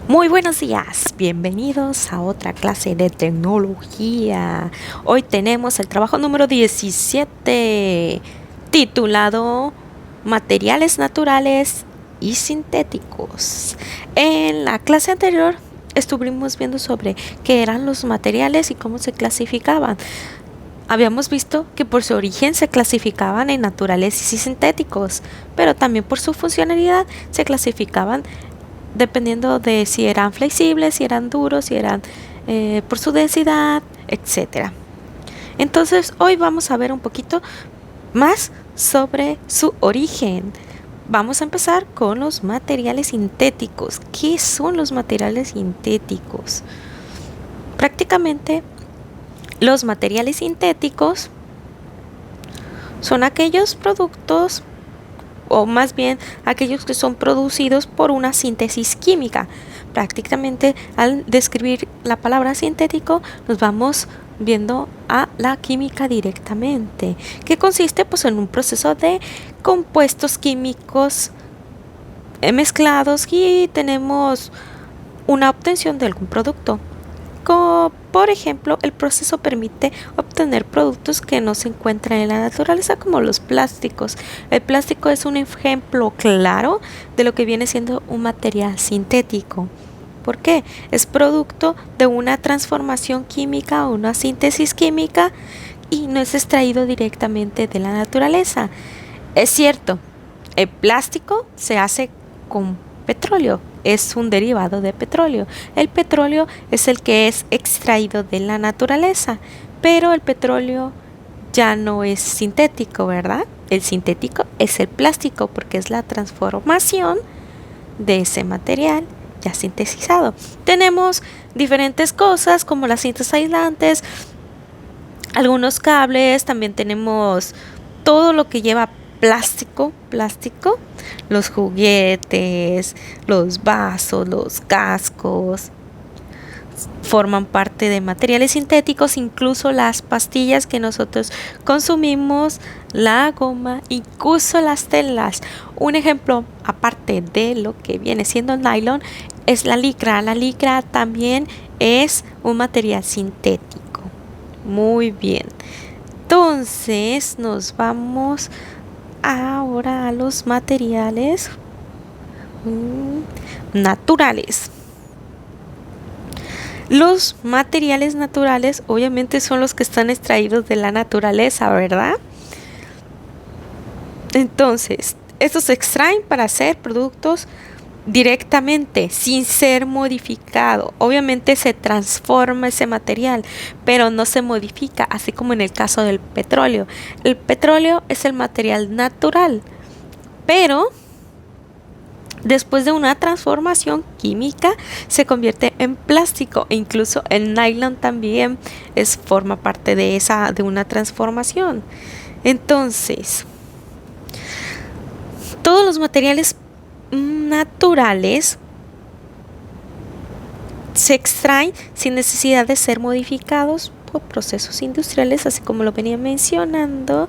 Muy buenos días, bienvenidos a otra clase de tecnología. Hoy tenemos el trabajo número 17, titulado Materiales naturales y sintéticos. En la clase anterior estuvimos viendo sobre qué eran los materiales y cómo se clasificaban. Habíamos visto que por su origen se clasificaban en naturales y sintéticos, pero también por su funcionalidad se clasificaban dependiendo de si eran flexibles, si eran duros, si eran por su densidad, etcétera. Entonces hoy vamos a ver un poquito más sobre su origen. Vamos a empezar con los materiales sintéticos. ¿Qué son los materiales sintéticos? Prácticamente los materiales sintéticos son aquellos productos, o más bien aquellos que son producidos por una síntesis química. Prácticamente al describir la palabra sintético nos vamos viendo a la química directamente, que consiste pues en un proceso de compuestos químicos mezclados y tenemos una obtención de algún producto. Como por ejemplo, el proceso permite obtener productos que no se encuentran en la naturaleza, como los plásticos. El plástico es un ejemplo claro de lo que viene siendo un material sintético. ¿Por qué? Es producto de una transformación química o una síntesis química y no es extraído directamente de la naturaleza. Es cierto, el plástico se hace con petróleo, es un derivado de petróleo. El petróleo es el que es extraído de la naturaleza, pero el petróleo ya no es sintético, ¿verdad? El sintético es el plástico porque es la transformación de ese material ya sintetizado. Tenemos diferentes cosas como las cintas aislantes, algunos cables, también tenemos todo lo que lleva plástico, los juguetes, los vasos, los cascos, forman parte de materiales sintéticos, incluso las pastillas que nosotros consumimos, la goma, incluso las telas. Un ejemplo, aparte de lo que viene siendo el nylon, es la licra. La licra también es un material sintético. Muy bien. Entonces nos vamos ahora a los materiales naturales. Los materiales naturales obviamente son los que están extraídos de la naturaleza, ¿verdad? Entonces, estos se extraen para hacer productos directamente, sin ser modificado. Obviamente se transforma ese material, pero no se modifica, así como en el caso del petróleo. El petróleo es el material natural, pero después de una transformación química se convierte en plástico, e incluso el nylon también forma parte de una transformación. Entonces, todos los materiales naturales se extraen sin necesidad de ser modificados por procesos industriales, así como lo venía mencionando,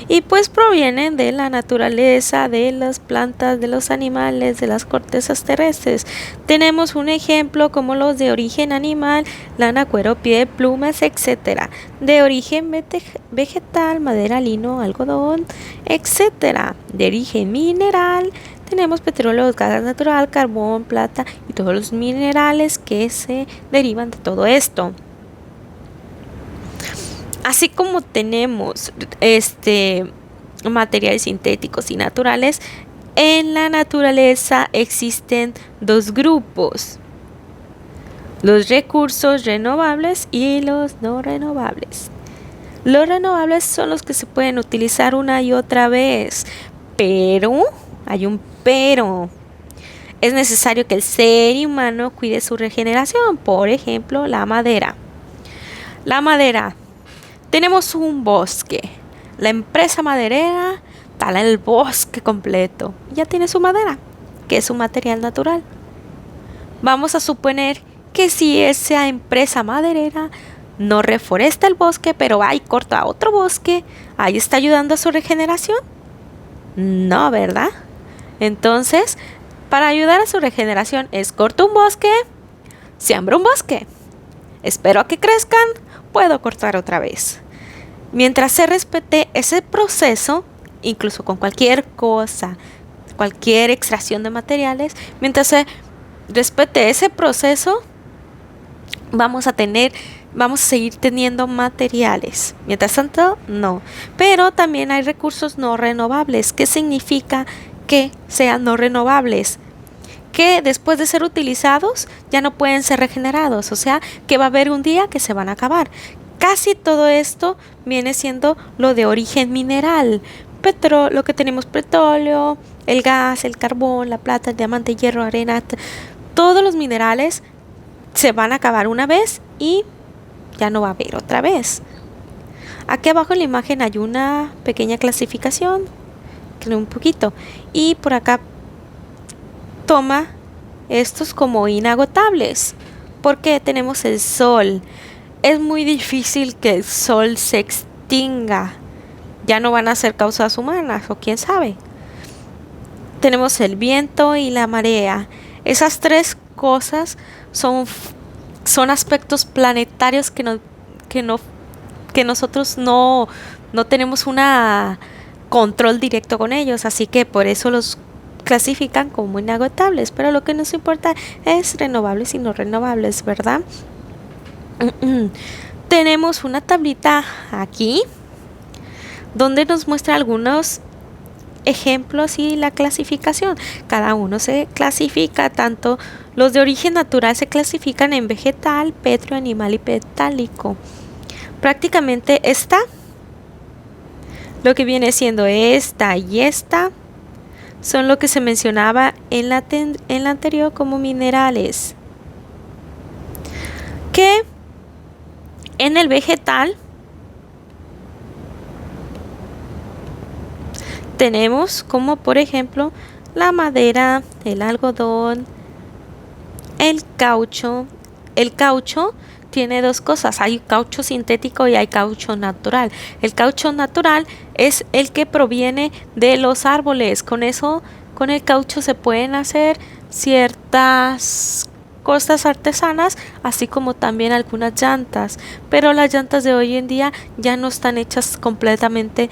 y pues provienen de la naturaleza, de las plantas, de los animales, de las cortezas terrestres. Tenemos un ejemplo como los de origen animal, lana, cuero, piel, plumas, etcétera. De origen vegetal, madera, lino, algodón, etcétera. De origen mineral, tenemos petróleo, gas natural, carbón, plata y todos los minerales que se derivan de todo esto. Así como tenemos materiales sintéticos y naturales, en la naturaleza existen dos grupos: los recursos renovables y los no renovables. Los renovables son los que se pueden utilizar una y otra vez, pero hay un pero. Es necesario que el ser humano cuide su regeneración. Por ejemplo, la madera. Tenemos un bosque. La empresa maderera tala el bosque completo. Ya tiene su madera, que es un material natural. Vamos a suponer que si esa empresa maderera no reforesta el bosque, pero va y corta otro bosque, ¿ahí está ayudando a su regeneración? No, ¿verdad? Entonces, Para ayudar a su regeneración es corto un bosque, siembro un bosque. Espero a que crezcan, puedo cortar otra vez. Mientras se respete ese proceso, incluso con cualquier cosa, cualquier extracción de materiales, mientras se respete ese proceso, vamos a seguir teniendo materiales. Mientras tanto, no. Pero también hay recursos no renovables. ¿Qué significa que sean no renovables? Que después de ser utilizados ya no pueden ser regenerados, o sea que va a haber un día que se van a acabar. Casi todo esto viene siendo lo de origen mineral. Lo que tenemos: petróleo, el gas, el carbón, la plata, el diamante, el hierro, arena. Todos los minerales se van a acabar una vez y ya no va a haber otra vez. Aquí abajo en la imagen hay una pequeña clasificación, un poquito, y por acá toma estos como inagotables, porque tenemos el sol. Es muy difícil que el sol se extinga, ya no van a ser causas humanas, o quién sabe. Tenemos el viento y la marea. Esas tres cosas son aspectos planetarios que nosotros no tenemos una control directo con ellos, así que por eso los clasifican como inagotables. Pero lo que nos importa es renovables y no renovables, ¿verdad? Tenemos una tablita aquí donde nos muestra algunos ejemplos y la clasificación. Cada uno se clasifica, tanto los de origen natural se clasifican en vegetal, pétreo, animal y metálico. Prácticamente lo que viene siendo esta y esta son lo que se mencionaba en la anterior como minerales. Que en el vegetal tenemos como por ejemplo la madera, el algodón, el caucho. El caucho tiene dos cosas: hay caucho sintético y hay caucho natural. El caucho natural es el que proviene de los árboles. Con el caucho se pueden hacer ciertas cosas artesanas, así como también algunas llantas, pero las llantas de hoy en día ya no están hechas completamente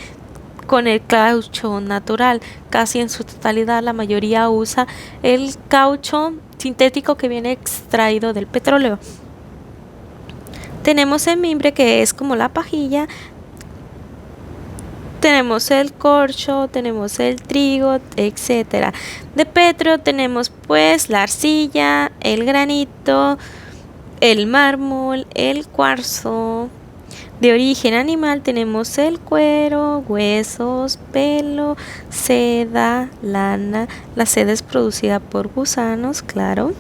con el caucho natural. Casi en su totalidad la mayoría usa el caucho sintético que viene extraído del petróleo. Tenemos el mimbre, que es como la pajilla. Tenemos el corcho, tenemos el trigo, etcétera. De pétreo tenemos pues la arcilla, el granito, el mármol, el cuarzo. De origen animal tenemos el cuero, huesos, pelo, seda, lana. La seda es producida por gusanos, claro.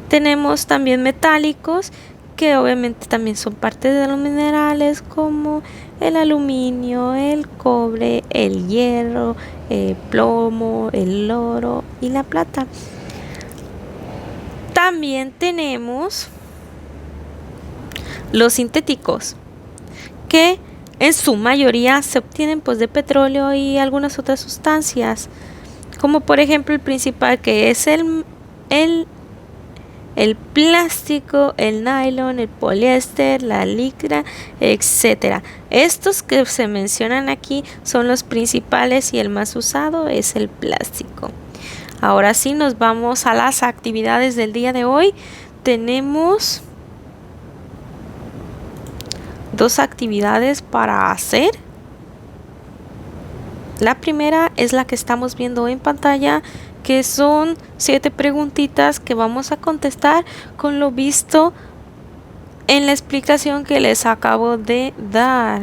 Tenemos también metálicos, que obviamente también son parte de los minerales, como el aluminio, el cobre, el hierro, el plomo, el oro y la plata. También tenemos los sintéticos, que en su mayoría se obtienen pues de petróleo y algunas otras sustancias, como por ejemplo el principal, que es el plástico, el nylon, el poliéster, la licra, etcétera. Estos que se mencionan aquí son los principales y el más usado es el plástico. Ahora sí, nos vamos a las actividades del día de hoy. Tenemos dos actividades para hacer. La primera es la que estamos viendo en pantalla, que son 7 preguntitas que vamos a contestar con lo visto en la explicación que les acabo de dar.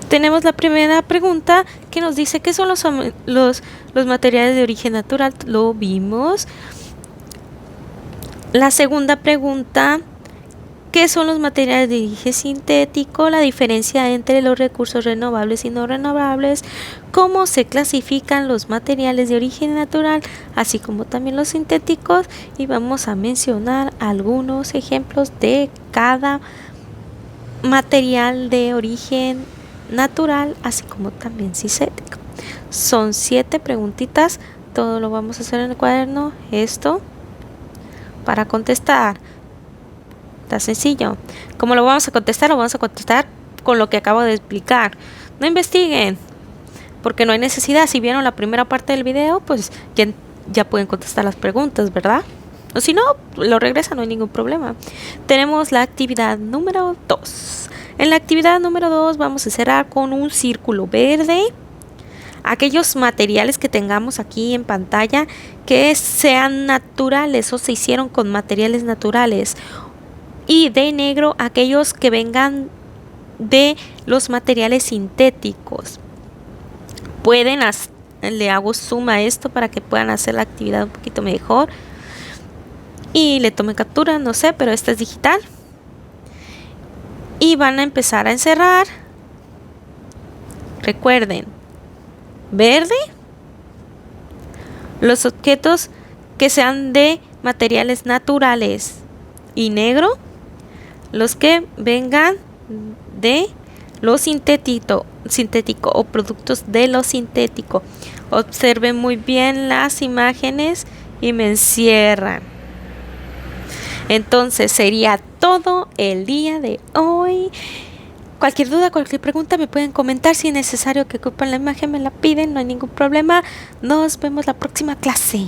Tenemos la primera pregunta, que nos dice qué son los materiales de origen natural. Lo vimos. La segunda pregunta: ¿qué son los materiales de origen sintético? La diferencia entre los recursos renovables y no renovables. Cómo se clasifican los materiales de origen natural, así como también los sintéticos. Y vamos a mencionar algunos ejemplos de cada material de origen natural, así como también sintético. Son 7 preguntitas. Todo lo vamos a hacer en el cuaderno. Esto para contestar. Está sencillo. ¿Cómo lo vamos a contestar? Lo vamos a contestar con lo que acabo de explicar. No investiguen, porque no hay necesidad. Si vieron la primera parte del video, pues ya pueden contestar las preguntas, ¿verdad? O si no, lo regresan, no hay ningún problema. Tenemos la actividad número 2. En la actividad número 2 vamos a cerrar con un círculo verde aquellos materiales que tengamos aquí en pantalla que sean naturales o se hicieron con materiales naturales. Y de negro aquellos que vengan de los materiales sintéticos. Le hago zoom a esto para que puedan hacer la actividad un poquito mejor y le tomen captura, no sé, pero esta es digital. Y van a empezar a encerrar. Recuerden, verde, los objetos que sean de materiales naturales, y negro, los que vengan de lo sintético o productos de lo sintético. Observen muy bien las imágenes y me encierran. Entonces sería todo el día de hoy. Cualquier duda, cualquier pregunta me pueden comentar. Si es necesario que ocupen la imagen, me la piden, no hay ningún problema. Nos vemos la próxima clase.